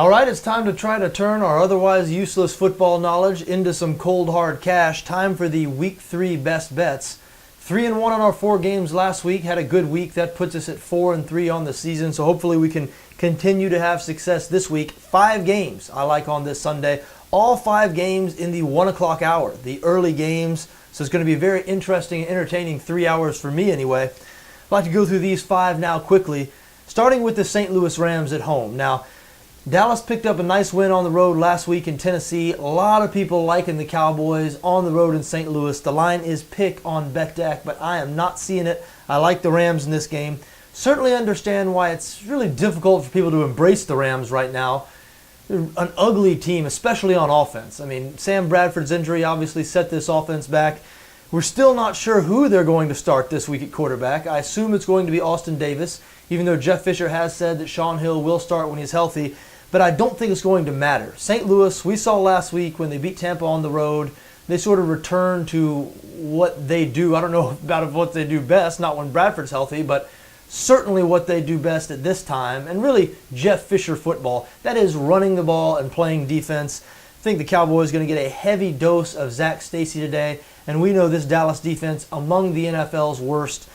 All right, it's time to try to turn our otherwise useless football knowledge into some cold hard cash. Time for the Week 3 best bets. 3-1 on our 4 games last week. Had a good week. That puts us at 4-3 on the season. So hopefully we can continue to have success this week. 5 games I like on this Sunday. All 5 games in the 1 o'clock hour, the early games. So it's going to be a very interesting and entertaining 3 hours for me anyway. I'd like to go through these 5 now quickly, starting with the St. Louis Rams at home. Now, Dallas picked up a nice win on the road last week in Tennessee. A lot of people liking the Cowboys on the road in St. Louis. The line is pick on BETDAQ, but I am not seeing it. I like the Rams in this game. Certainly understand why it's really difficult for people to embrace the Rams right now. They're an ugly team, especially on offense. I mean, Sam Bradford's injury obviously set this offense back. We're still not sure who they're going to start this week at quarterback. I assume it's going to be Austin Davis, even though Jeff Fisher has said that Shaun Hill will start when he's healthy. But I don't think it's going to matter. St. Louis, we saw last week when they beat Tampa on the road, they sort of returned to what they do. I don't know about what they do best, not when Bradford's healthy, but certainly what they do best at this time, and really Jeff Fisher football. That is running the ball and playing defense. I think the Cowboys are going to get a heavy dose of Zach Stacy today, and we know this Dallas defense among the NFL's worst.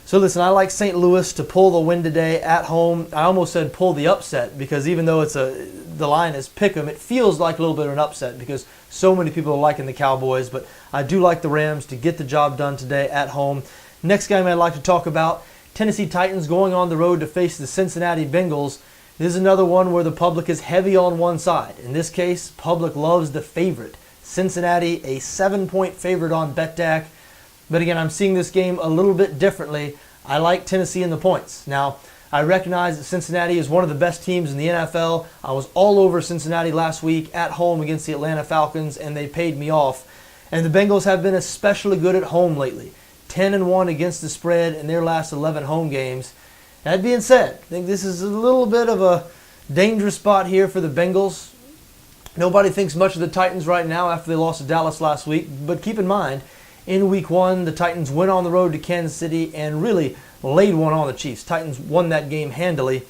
So listen, I like St. Louis to pull the win today at home. I almost said pull the upset because even though the line is pick 'em, it feels like a little bit of an upset because so many people are liking the Cowboys. But I do like the Rams to get the job done today at home. Next game I'd like to talk about, Tennessee Titans going on the road to face the Cincinnati Bengals. This is another one where the public is heavy on one side. In this case, public loves the favorite. Cincinnati, a 7-point favorite on BETDAQ. But again, I'm seeing this game a little bit differently. I like Tennessee in the points. Now, I recognize that Cincinnati is one of the best teams in the NFL. I was all over Cincinnati last week at home against the Atlanta Falcons, and they paid me off. And the Bengals have been especially good at home lately. 10-1 against the spread in their last 11 home games. That being said, I think this is a little bit of a dangerous spot here for the Bengals. Nobody thinks much of the Titans right now after they lost to Dallas last week, but keep in mind, in Week 1, the Titans went on the road to Kansas City and really laid one on the Chiefs. Titans won that game handily.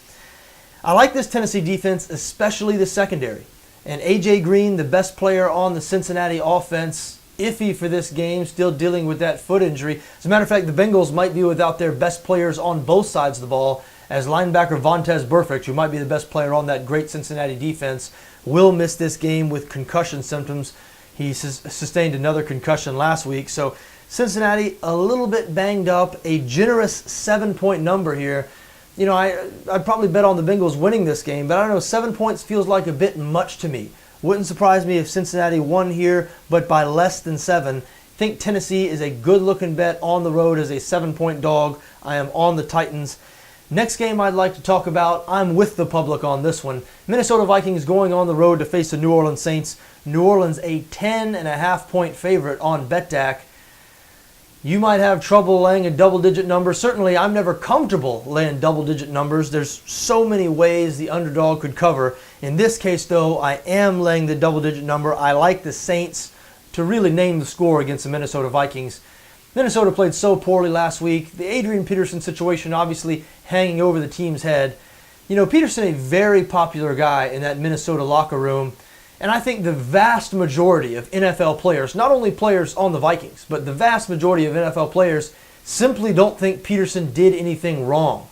I like this Tennessee defense, especially the secondary. And A.J. Green, the best player on the Cincinnati offense, iffy for this game, still dealing with that foot injury. As a matter of fact, the Bengals might be without their best players on both sides of the ball, as linebacker Vontaze Burfict, who might be the best player on that great Cincinnati defense, will miss this game with concussion symptoms. He sustained another concussion last week. So Cincinnati a little bit banged up, a generous 7-point number here. You know, I'd probably bet on the Bengals winning this game, but I don't know, 7 points feels like a bit much to me. Wouldn't surprise me if Cincinnati won here, but by less than 7. I think Tennessee is a good-looking bet on the road as a 7-point dog. I am on the Titans. Next game I'd like to talk about, I'm with the public on this one. Minnesota Vikings going on the road to face the New Orleans Saints. New Orleans a 10.5-point favorite on BETDAQ. You might have trouble laying a double-digit number. Certainly, I'm never comfortable laying double-digit numbers. There's so many ways the underdog could cover. In this case, though, I am laying the double-digit number. I like the Saints to really name the score against the Minnesota Vikings. Minnesota played so poorly last week. The Adrian Peterson situation obviously hanging over the team's head. You know, Peterson, a very popular guy in that Minnesota locker room. And I think the vast majority of NFL players, not only players on the Vikings, but the vast majority of NFL players simply don't think Peterson did anything wrong.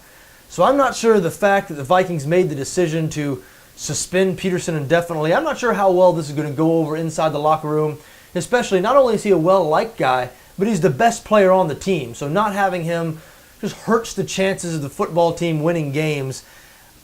So I'm not sure the fact that the Vikings made the decision to suspend Peterson indefinitely, I'm not sure how well this is going to go over inside the locker room. Especially, not only is he a well-liked guy, but he's the best player on the team. So not having him just hurts the chances of the football team winning games.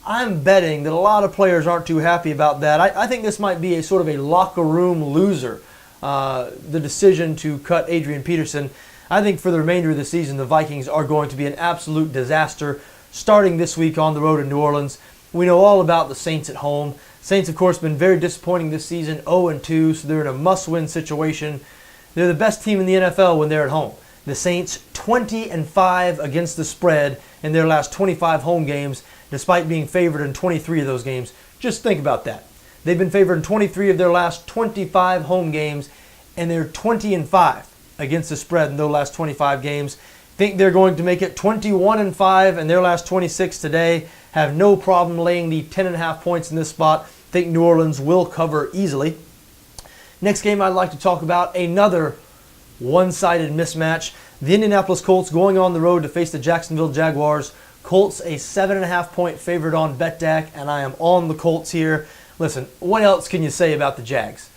I'm betting that a lot of players aren't too happy about that. I think this might be a sort of a locker room loser, the decision to cut Adrian Peterson. I think for the remainder of the season, the Vikings are going to be an absolute disaster, starting this week on the road in New Orleans. We know all about the Saints at home. Saints, of course, been very disappointing this season, 0-2, so they're in a must-win situation. They're the best team in the NFL when they're at home. The Saints 20-5 against the spread in their last 25 home games, despite being favored in 23 of those games. Just think about that. They've been favored in 23 of their last 25 home games, and they're 20-5 against the spread in those last 25 games. Think they're going to make it 21-5 in their last 26 today. Have no problem laying the 10.5 points in this spot. Think New Orleans will cover easily. Next game I'd like to talk about, another one-sided mismatch. The Indianapolis Colts going on the road to face the Jacksonville Jaguars. Colts a 7.5 point favorite on BETDAQ, and I am on the Colts here. Listen, what else can you say about the Jags?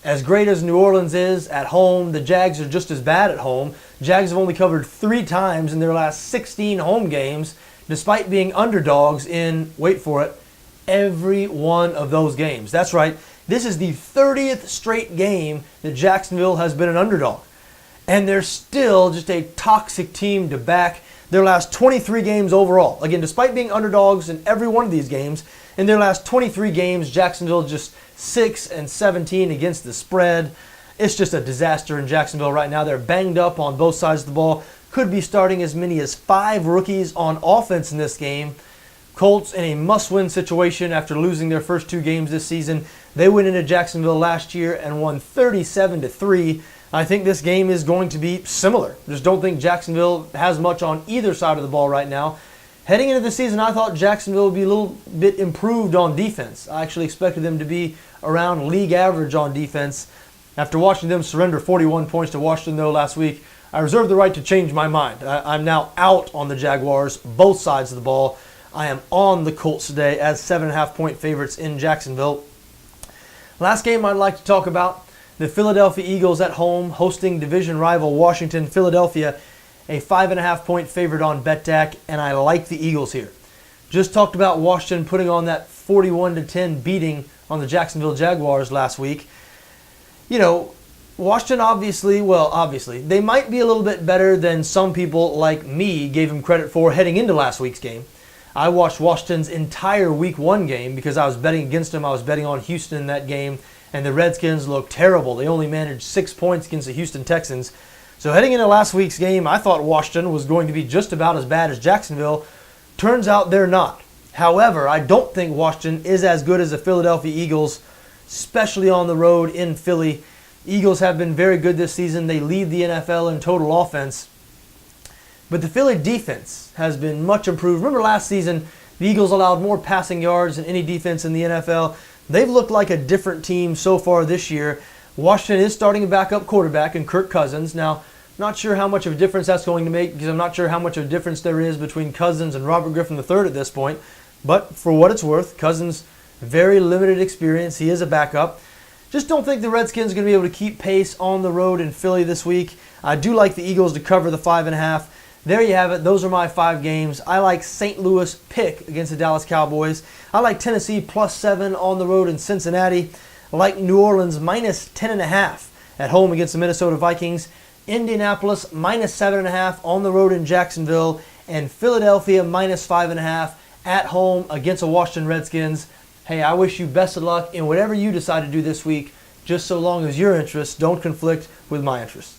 As great as New Orleans is at home, the Jags are just as bad at home. Jags have only covered 3 times in their last 16 home games, despite being underdogs in, wait for it, every one of those games. That's right, this is the 30th straight game that Jacksonville has been an underdog. And they're still just a toxic team to back. Their last 23 games overall, again, despite being underdogs in every one of these games, in their last 23 games, Jacksonville just 6-17 against the spread. It's just a disaster in Jacksonville right now. They're banged up on both sides of the ball. Could be starting as many as 5 rookies on offense in this game. Colts in a must-win situation after losing their first 2 games this season. They went into Jacksonville last year and won 37-3. I think this game is going to be similar. Just don't think Jacksonville has much on either side of the ball right now. Heading into the season, I thought Jacksonville would be a little bit improved on defense. I actually expected them to be around league average on defense. After watching them surrender 41 points to Washington, though, last week, I reserve the right to change my mind. I'm now out on the Jaguars, both sides of the ball. I am on the Colts today as 7.5 point favorites in Jacksonville. Last game I'd like to talk about, the Philadelphia Eagles at home hosting division rival Washington. Philadelphia, a 5.5 point favorite on BETDAQ, and I like the Eagles here. Just talked about Washington putting on that 41-10 beating on the Jacksonville Jaguars last week. You know, Washington obviously, they might be a little bit better than some people like me gave them credit for heading into last week's game. I watched Washington's entire Week 1 game because I was betting against them. I was betting on Houston in that game, and the Redskins looked terrible. They only managed 6 points against the Houston Texans. So heading into last week's game, I thought Washington was going to be just about as bad as Jacksonville. Turns out they're not. However, I don't think Washington is as good as the Philadelphia Eagles, especially on the road in Philly. Eagles have been very good this season. They lead the NFL in total offense. But the Philly defense has been much improved. Remember last season, the Eagles allowed more passing yards than any defense in the NFL. They've looked like a different team so far this year. Washington is starting a backup quarterback in Kirk Cousins. Now, not sure how much of a difference that's going to make because I'm not sure how much of a difference there is between Cousins and Robert Griffin III at this point. But for what it's worth, Cousins, very limited experience. He is a backup. Just don't think the Redskins are going to be able to keep pace on the road in Philly this week. I do like the Eagles to cover the 5.5. There you have it. Those are my 5 games. I like St. Louis pick against the Dallas Cowboys. I like Tennessee +7 on the road in Cincinnati. I like New Orleans minus 10.5 at home against the Minnesota Vikings. Indianapolis minus 7.5 on the road in Jacksonville. And Philadelphia minus 5.5 at home against the Washington Redskins. Hey, I wish you best of luck in whatever you decide to do this week, just so long as your interests don't conflict with my interests.